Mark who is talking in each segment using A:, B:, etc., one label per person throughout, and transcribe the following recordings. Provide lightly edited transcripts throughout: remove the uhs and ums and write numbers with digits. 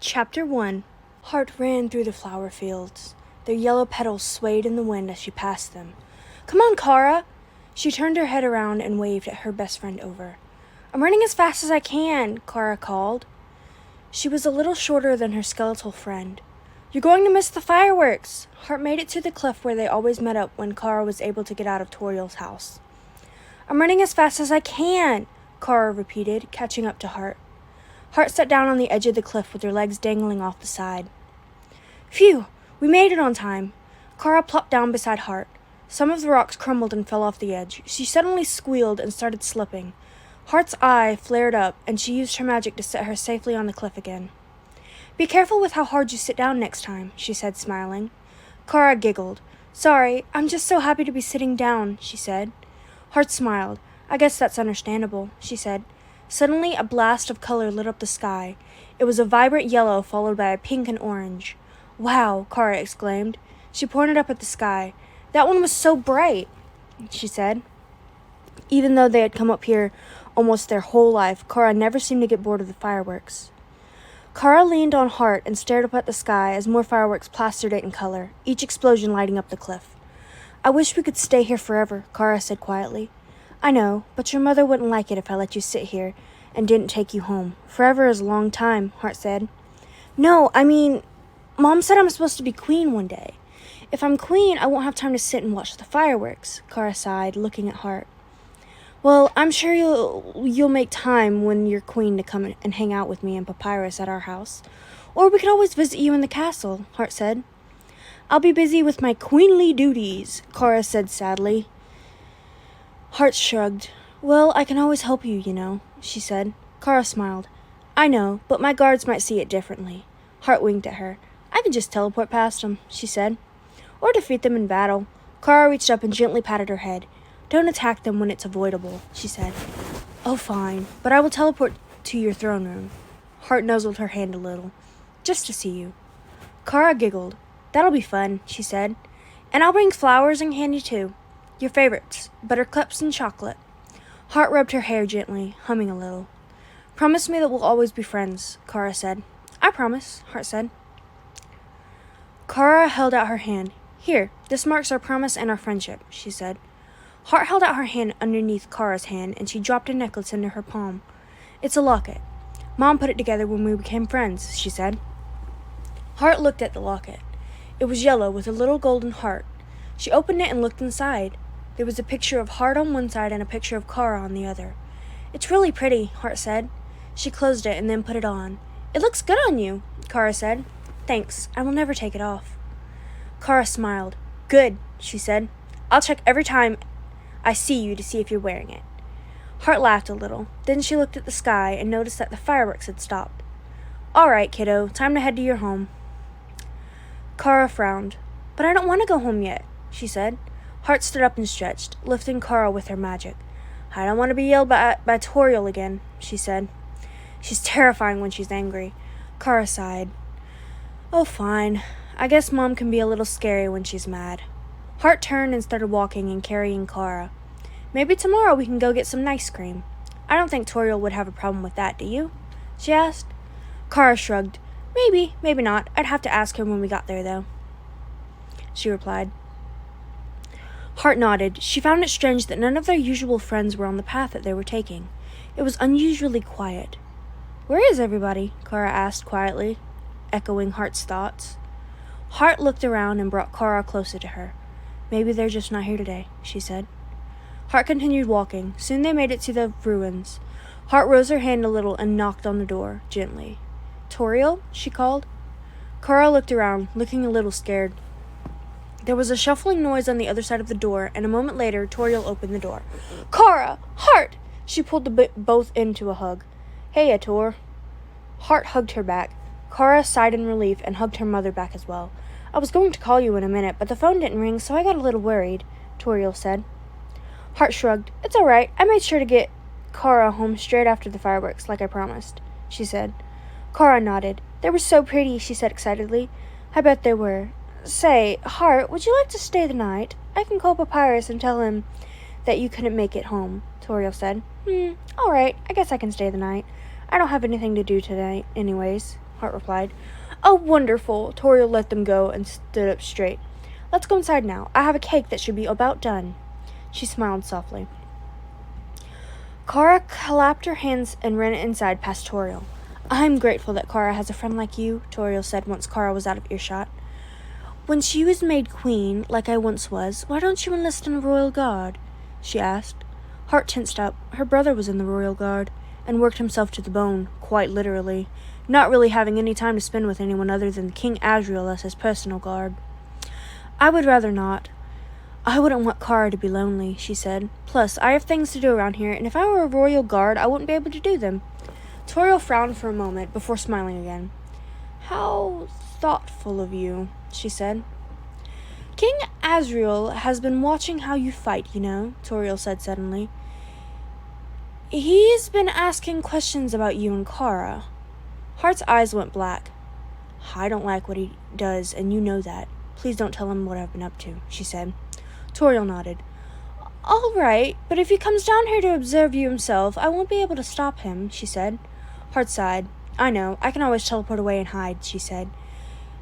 A: Chapter 1. Heart ran through the flower fields. Their yellow petals swayed in the wind as she passed them. "Come on, Kara!" She turned her head around and waved at her best friend over. "I'm running as fast as I can," Kara called. She was a little shorter than her skeletal friend. "You're going to miss the fireworks!" Heart made it to the cliff where they always met up when Kara was able to get out of Toriel's house. "I'm running as fast as I can," Kara repeated, catching up to Heart. Heart sat down on the edge of the cliff with her legs dangling off the side. "Phew! We made it on time." Kara plopped down beside Heart. Some of the rocks crumbled and fell off the edge. She suddenly squealed and started slipping. Heart's eye flared up, and she used her magic to set her safely on the cliff again. "Be careful with how hard you sit down next time," she said, smiling. Kara giggled. "Sorry, I'm just so happy to be sitting down," she said. Heart smiled. "I guess that's understandable," she said. Suddenly, a blast of color lit up the sky. It was a vibrant yellow followed by a pink and orange. "Wow!" Kara exclaimed. She pointed up at the sky. "That one was so bright," she said. Even though they had come up here almost their whole life, Kara never seemed to get bored of the fireworks. Kara leaned on Heart and stared up at the sky as more fireworks plastered it in color, each explosion lighting up the cliff. "I wish we could stay here forever," Kara said quietly. "I know, but your mother wouldn't like it if I let you sit here and didn't take you home. Forever is a long time," Heart said. "No, I mean, Mom said I'm supposed to be queen one day. If I'm queen, I won't have time to sit and watch the fireworks," Kara sighed, looking at Heart. "Well, I'm sure you'll make time when you're queen to come and hang out with me and Papyrus at our house. Or we could always visit you in the castle," Heart said. "I'll be busy with my queenly duties," Kara said sadly. Heart shrugged. "Well, I can always help you, you know," she said. Kara smiled. "I know, but my guards might see it differently." Heart winked at her. "I can just teleport past them," she said. "Or defeat them in battle." Kara reached up and gently patted her head. "Don't attack them when it's avoidable," she said. "Oh, fine, but I will teleport to your throne room." Heart nuzzled her hand a little. "Just to see you." Kara giggled. "That'll be fun," she said. "And I'll bring flowers and candy too. Your favorites, buttercups and chocolate." Heart rubbed her hair gently, humming a little. "Promise me that we'll always be friends," Kara said. "I promise," Heart said. Kara held out her hand. "Here, this marks our promise and our friendship," she said. Heart held out her hand underneath Kara's hand, and she dropped a necklace into her palm. "It's a locket. Mom put it together when we became friends," she said. Heart looked at the locket. It was yellow with a little golden heart. She opened it and looked inside. There was a picture of Heart on one side and a picture of Kara on the other. "It's really pretty," Heart said. She closed it and then put it on. "It looks good on you," Kara said. "Thanks. I will never take it off." Kara smiled. "Good," she said. "I'll check every time I see you to see if you're wearing it." Heart laughed a little. Then she looked at the sky and noticed that the fireworks had stopped. "All right, kiddo. Time to head to your home." Kara frowned. "But I don't want to go home yet," she said. Heart stood up and stretched, lifting Kara with her magic. "I don't want to be yelled at by Toriel again," she said. "She's terrifying when she's angry." Kara sighed. "Oh, fine. I guess Mom can be a little scary when she's mad." Heart turned and started walking and carrying Kara. "Maybe tomorrow we can go get some ice cream." "I don't think Toriel would have a problem with that, do you?" she asked. Kara shrugged. "Maybe, maybe not. I'd have to ask her when we got there, though," she replied. Heart nodded. She found it strange that none of their usual friends were on the path that they were taking. It was unusually quiet. "Where is everybody?" Kara asked quietly, echoing Heart's thoughts. Heart looked around and brought Kara closer to her. "Maybe they're just not here today," she said. Heart continued walking. Soon they made it to the ruins. Heart rose her hand a little and knocked on the door, gently. "Toriel?" she called. Kara looked around, looking a little scared. There was a shuffling noise on the other side of the door, and a moment later, Toriel opened the door. "Kara! Heart!" She pulled both into a hug. "Hey, Tor." Heart hugged her back. Kara sighed in relief and hugged her mother back as well. "I was going to call you in a minute, but the phone didn't ring, so I got a little worried," Toriel said. Heart shrugged. "It's all right. I made sure to get Kara home straight after the fireworks, like I promised," she said. Kara nodded. "They were so pretty," she said excitedly. "I bet they were. Say, Heart, would you like to stay the night? I can call Papyrus and tell him that you couldn't make it home," Toriel said. All right. I guess I can stay the night. I don't have anything to do tonight anyways," Heart replied. Oh, wonderful. Toriel let them go and stood up straight. Let's go inside now. I have a cake that should be about done. She smiled softly. Kara clapped her hands and ran inside past Toriel. I'm grateful that Kara has a friend like you, Toriel said once Kara was out of earshot. When she was made queen, like I once was, why don't you enlist in the royal guard? She asked. Heart tensed up. Her brother was in the royal guard, and worked himself to the bone, quite literally, not really having any time to spend with anyone other than King Asriel as his personal guard. I would rather not. I wouldn't want Kara to be lonely, she said. Plus, I have things to do around here, and if I were a royal guard, I wouldn't be able to do them. Toriel frowned for a moment before smiling again. How thoughtful of you, she said. King Asriel has been watching how you fight, you know, Toriel said suddenly. He's been asking questions about you and Kara. Heart's eyes went black. I don't like what he does, and you know that. Please don't tell him what I've been up to, she said. Toriel nodded. All right, but if he comes down here to observe you himself, I won't be able to stop him, she said. Heart sighed. I know, I can always teleport away and hide, she said.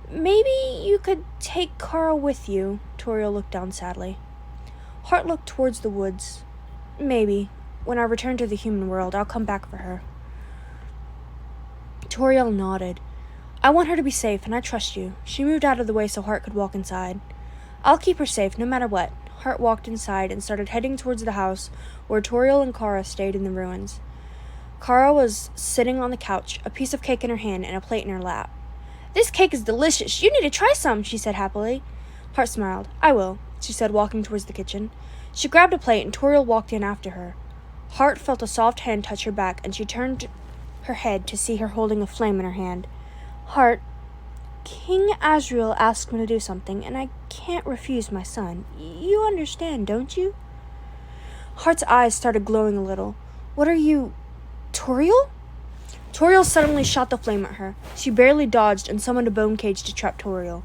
A: Maybe you could take Kara with you, Toriel looked down sadly. Heart looked towards the woods. Maybe. When I return to the human world, I'll come back for her. Toriel nodded. I want her to be safe, and I trust you. She moved out of the way so Heart could walk inside. I'll keep her safe, no matter what. Heart walked inside and started heading towards the house, where Toriel and Kara stayed in the ruins. Kara was sitting on the couch, a piece of cake in her hand and a plate in her lap. This cake is delicious. You need to try some, she said happily. Heart smiled. I will, she said, walking towards the kitchen. She grabbed a plate, and Toriel walked in after her. Heart felt a soft hand touch her back, and she turned her head to see her holding a flame in her hand. Heart, King Asriel asked me to do something, and I can't refuse my son. You understand, don't you? Heart's eyes started glowing a little. What are you... Toriel? Toriel suddenly shot the flame at her. She barely dodged and summoned a bone cage to trap Toriel.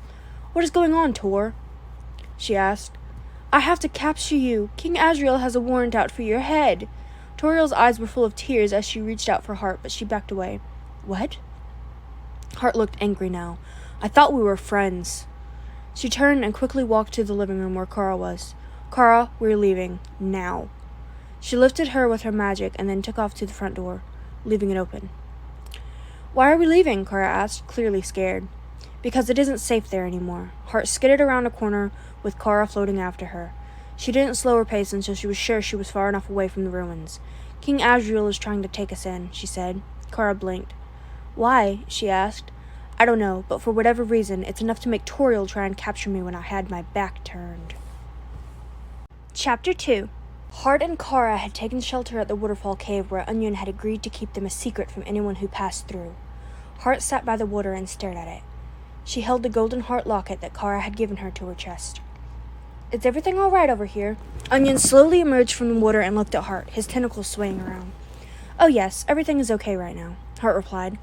A: What is going on, Tor? She asked. I have to capture you. King Asriel has a warrant out for your head. Toriel's eyes were full of tears as she reached out for Heart, but she backed away. What? Heart looked angry now. I thought we were friends. She turned and quickly walked to the living room where Kara was. Kara, we're leaving. Now. She lifted her with her magic and then took off to the front door, leaving it open. Why are we leaving? Kara asked, clearly scared. Because it isn't safe there anymore. Heart skidded around a corner with Kara floating after her. She didn't slow her pace until she was sure she was far enough away from the ruins. King Asriel is trying to take us in, she said. Kara blinked. Why? She asked. I don't know, but for whatever reason, it's enough to make Toriel try and capture me when I had my back turned. Chapter 2. Heart and Kara had taken shelter at the waterfall cave where Onion had agreed to keep them a secret from anyone who passed through. Heart sat by the water and stared at it. She held the golden heart locket that Kara had given her to her chest. Is everything all right over here? Onion slowly emerged from the water and looked at Heart, his tentacles swaying around. Oh yes, everything is okay right now, Heart replied.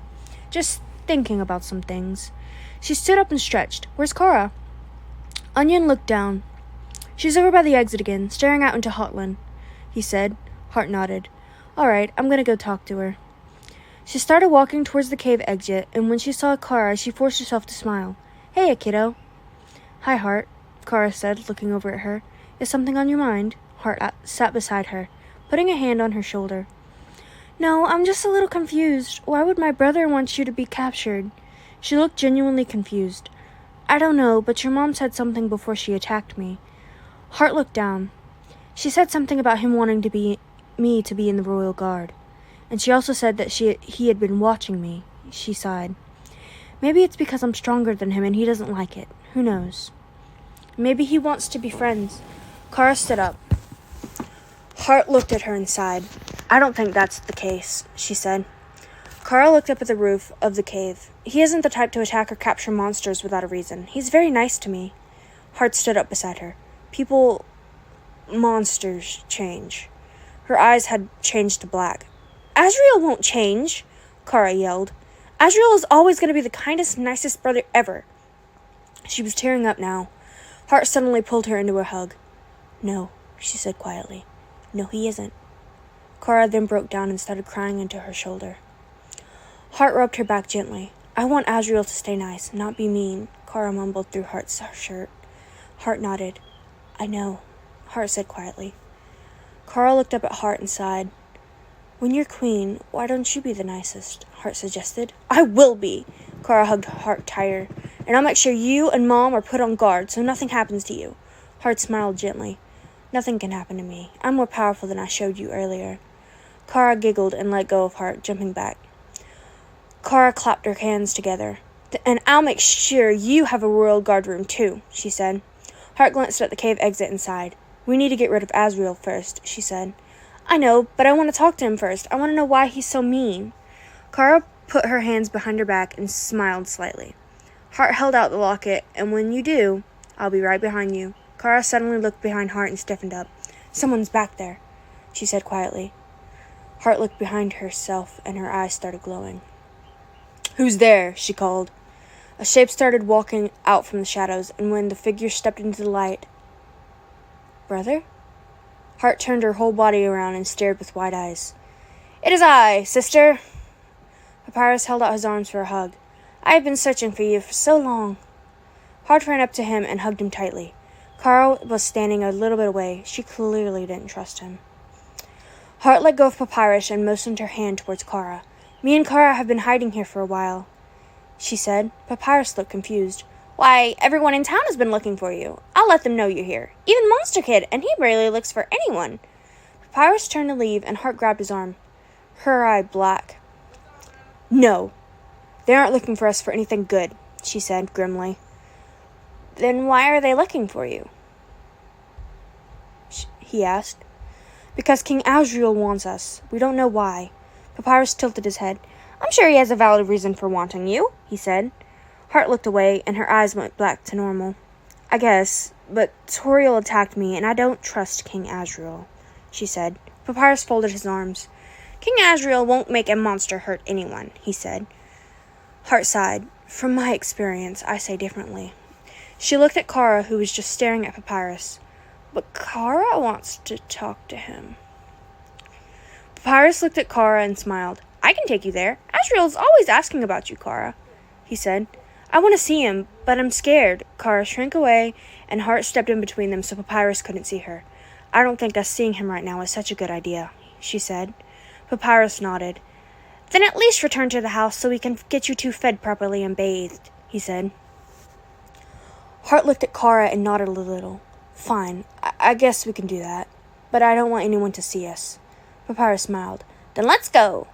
A: Just thinking about some things. She stood up and stretched. Where's Kara? Onion looked down. She's over by the exit again, staring out into Hotland, he said. Heart nodded. All right, I'm going to go talk to her. She started walking towards the cave exit, and when she saw Kara, she forced herself to smile. Hey, kiddo. Hi, Heart, Kara said, looking over at her. Is something on your mind? Heart sat beside her, putting a hand on her shoulder. No, I'm just a little confused. Why would my brother want you to be captured? She looked genuinely confused. I don't know, but your mom said something before she attacked me. Heart looked down. She said something about him wanting me to be in the royal guard. And she also said that he had been watching me. She sighed. Maybe it's because I'm stronger than him and he doesn't like it. Who knows? Maybe he wants to be friends. Kara stood up. Heart looked at her and sighed. I don't think that's the case, she said. Kara looked up at the roof of the cave. He isn't the type to attack or capture monsters without a reason. He's very nice to me. Heart stood up beside her. Monsters change. Her eyes had changed to black. Asriel won't change, Kara yelled. Asriel is always going to be the kindest, nicest brother ever. She was tearing up now. Heart suddenly pulled her into a hug. No, she said quietly. No, he isn't. Kara then broke down and started crying into her shoulder. Heart rubbed her back gently. I want Azriel to stay nice, not be mean, Kara mumbled through Heart's shirt. Heart nodded. I know, Heart said quietly. Kara looked up at Heart and sighed. When you're queen, why don't you be the nicest? Heart suggested. I will be, Kara hugged Heart tighter, and I'll make sure you and Mom are put on guard so nothing happens to you. Heart smiled gently. Nothing can happen to me. I'm more powerful than I showed you earlier. Kara giggled and let go of Heart, jumping back. Kara clapped her hands together. And I'll make sure you have a royal guard room too, she said. Heart glanced at the cave exit and sighed. We need to get rid of Azriel first, she said. I know, but I want to talk to him first. I want to know why he's so mean. Kara put her hands behind her back and smiled slightly. Heart held out the locket, and when you do, I'll be right behind you. Kara suddenly looked behind Heart and stiffened up. Someone's back there, she said quietly. Heart looked behind herself, and her eyes started glowing. Who's there? She called. A shape started walking out from the shadows, and when the figure stepped into the light... Brother? Heart turned her whole body around and stared with wide eyes. It is I, sister. Papyrus held out his arms for a hug. I have been searching for you for so long. Heart ran up to him and hugged him tightly. Kara was standing a little bit away. She clearly didn't trust him. Heart let go of Papyrus and motioned her hand towards Kara. Me and Kara have been hiding here for a while, she said. Papyrus looked confused. Why, everyone in town has been looking for you. I'll let them know you're here. Even Monster Kid, and he barely looks for anyone. Papyrus turned to leave, and Heart grabbed his arm, her eye black. No, they aren't looking for us for anything good, she said grimly. Then why are they looking for you? He asked. Because King Azriel wants us. We don't know why. Papyrus tilted his head. I'm sure he has a valid reason for wanting you, he said. Heart looked away, and her eyes went back to normal. I guess, but Toriel attacked me, and I don't trust King Azriel, she said. Papyrus folded his arms. King Azriel won't make a monster hurt anyone, he said. Heart sighed. From my experience, I say differently. She looked at Kara, who was just staring at Papyrus. But Kara wants to talk to him. Papyrus looked at Kara and smiled. I can take you there. Azriel's always asking about you, Kara, he said. I want to see him, but I'm scared. Kara shrank away, and Heart stepped in between them so Papyrus couldn't see her. I don't think us seeing him right now is such a good idea, she said. Papyrus nodded. Then at least return to the house so we can get you two fed properly and bathed, he said. Heart looked at Kara and nodded a little. Fine, I guess we can do that, but I don't want anyone to see us. Papyrus smiled. Then let's go.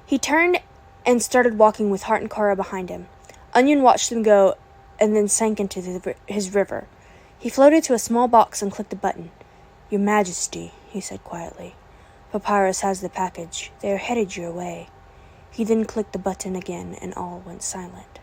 A: He turned and started walking with Heart and Kara behind him. Onion watched them go and then sank into his river. He floated to a small box and clicked a button. Your Majesty, he said quietly. Papyrus has the package. They are headed your way. He then clicked the button again and all went silent.